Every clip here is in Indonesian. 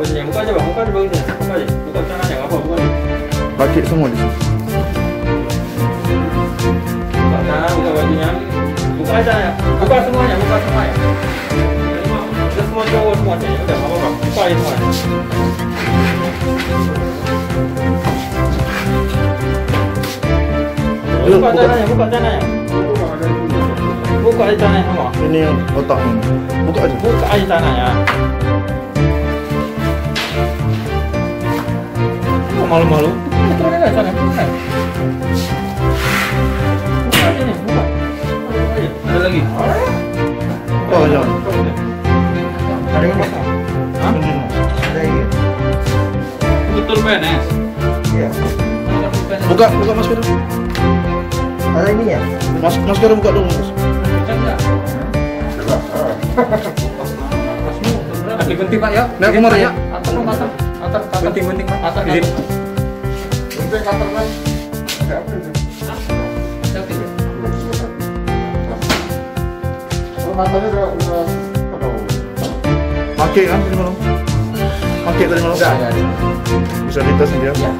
bajunya. Buka aja bang, buka aja bajunya. Buka aja, buka tangannya, nggak apa, buka. Pakai semua di sini. Buka tangan, buka bajunya. Buka aja ya, buka semuanya, buka semuanya. Udah semua cowok semuanya, udah nggak apa-apa. Buka aja semuanya. Buka tangannya, buka tangannya. Buka aja tangannya semua. Ini yang otaknya. Buka aja. Buka aja tangannya. Kok malu-malu? Turun aja sana, turun aja. Buka aja nih, buka. Buka aja. Ada lagi. Oh, jangan. Ada yang pasang? Hah? Ada ini. Betul PNS? Iya. Buka masker. Ada ini ya? Masker buka dulu. Gunting Pak ya? Nah, kemarin ya? Atar, gunting Pak. Atar, di sini. Gunting atar kan? Enggak apa itu. Matanya udah pakai kan tadi malam? Pakai tadi malam? Ya. Bisa dites dia? Ya.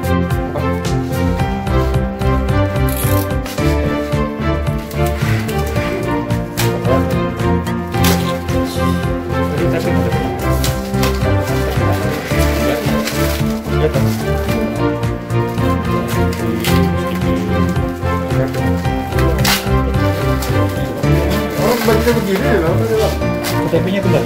Oh, bajunya begini loh. KTP-nya benar.